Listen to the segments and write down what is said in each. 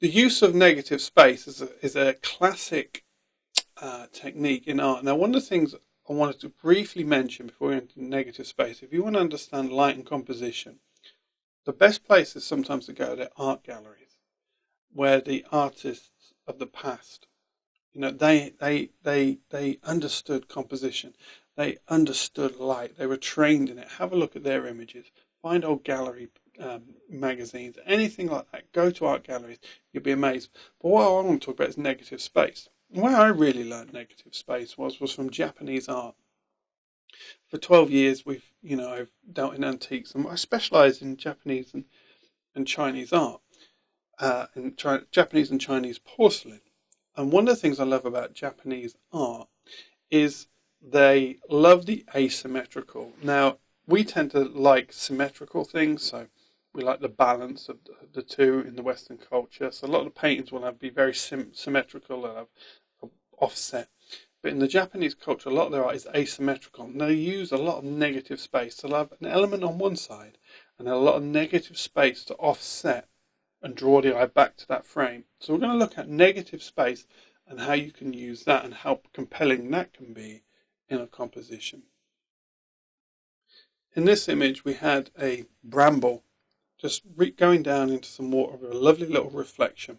The use of negative space is a classic technique in art. Now, one of the things I wanted to briefly mention before we enter negative space, if you want to understand light and composition, the best place is sometimes to go to art galleries, where the artists of the past, they understood composition, they understood light, they were trained in it. Have a look at their images, find old gallery magazines, anything like that. Go to art galleries, you'll be amazed. But what I want to talk about is negative space. Where I really learned negative space was from Japanese art. For 12 years, I've dealt in antiques, and I specialise in Japanese and Chinese art, Japanese and Chinese porcelain. And one of the things I love about Japanese art is they love the asymmetrical. Now, we tend to like symmetrical things, so we like the balance of the two in the Western culture. So a lot of the paintings will be very symmetrical, they'll have offset. But in the Japanese culture, a lot of their art is asymmetrical. And they use a lot of negative space. So they'll have an element on one side and a lot of negative space to offset and draw the eye back to that frame. So we're going to look at negative space and how you can use that and how compelling that can be in a composition. In this image, we had a bramble just going down into some water with a lovely little reflection.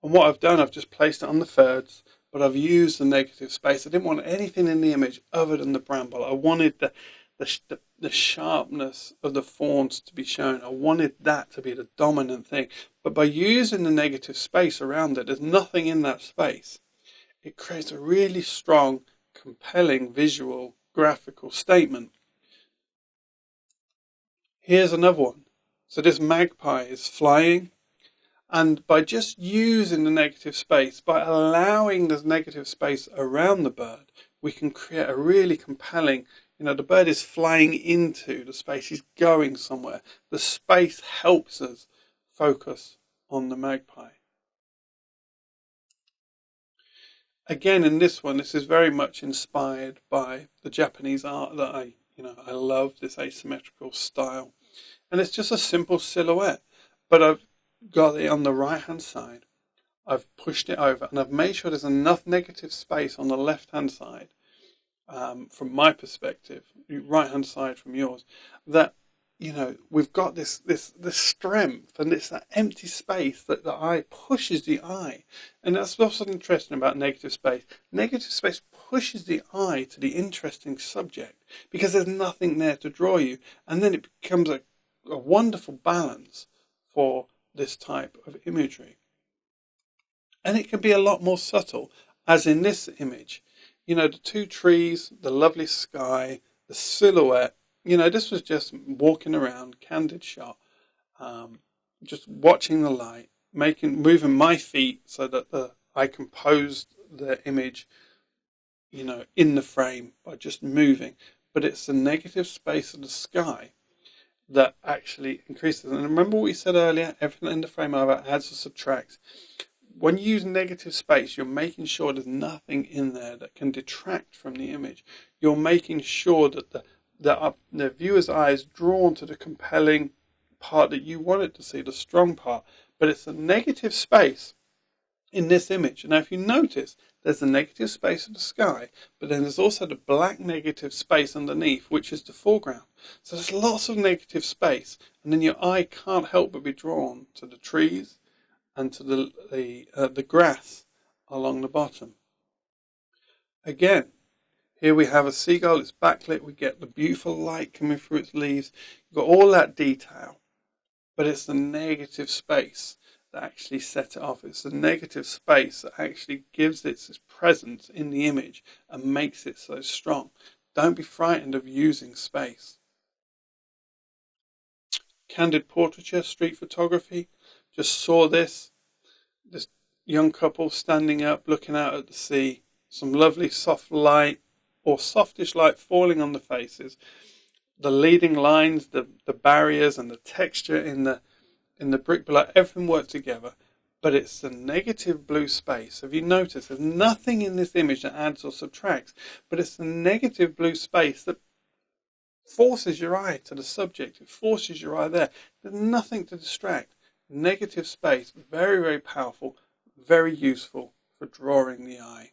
And what I've done, I've just placed it on the thirds, but I've used the negative space. I didn't want anything in the image other than the bramble. I wanted the sharpness of the thorns to be shown. I wanted that to be the dominant thing. But by using the negative space around it, there's nothing in that space. It creates a really strong, compelling visual, graphical statement. Here's another one. So this magpie is flying, and by just using the negative space, by allowing this negative space around the bird, we can create a really compelling, the bird is flying into the space, he's going somewhere. The space helps us focus on the magpie. Again, in this one, this is very much inspired by the Japanese art that I love, this asymmetrical style. And it's just a simple silhouette, but I've got it on the right hand side. I've pushed it over and I've made sure there's enough negative space on the left hand side, from my perspective, right hand side from yours, that we've got this strength, and it's that empty space that the eye pushes the eye. And that's what's so interesting about negative space. Negative space pushes the eye to the interesting subject because there's nothing there to draw you, and then it becomes a wonderful balance for this type of imagery. And it can be a lot more subtle, as in this image. The two trees, the lovely sky, the silhouette. This was just walking around, candid shot, just watching the light, moving my feet so that I composed the image, in the frame by just moving. But it's the negative space of the sky that actually increases. And remember what we said earlier, everything in the frame either adds or subtracts. When you use negative space, you're making sure there's nothing in there that can detract from the image. You're making sure that the viewer's eye is drawn to the compelling part that you want it to see, the strong part. But it's a negative space in this image. Now, if you notice, there's the negative space of the sky, but then there's also the black negative space underneath, which is the foreground. So there's lots of negative space, and then your eye can't help but be drawn to the trees and to the grass along the bottom. Again, here we have a seagull, it's backlit, we get the beautiful light coming through its leaves. You've got all that detail, but it's the negative space that actually set it off. It's the negative space that actually gives it its presence in the image and makes it so strong. Don't be frightened of using space. Candid portraiture, street photography. Just saw this young couple standing up, looking out at the sea. Some lovely soft light or softish light falling on the faces. The leading lines, the barriers and the texture in the brick below, everything worked together. But it's the negative blue space. Have you noticed there's nothing in this image that adds or subtracts, but it's the negative blue space that forces your eye to the subject. It forces your eye there. There's nothing to distract. negative space, very, very powerful, very useful for drawing the eye.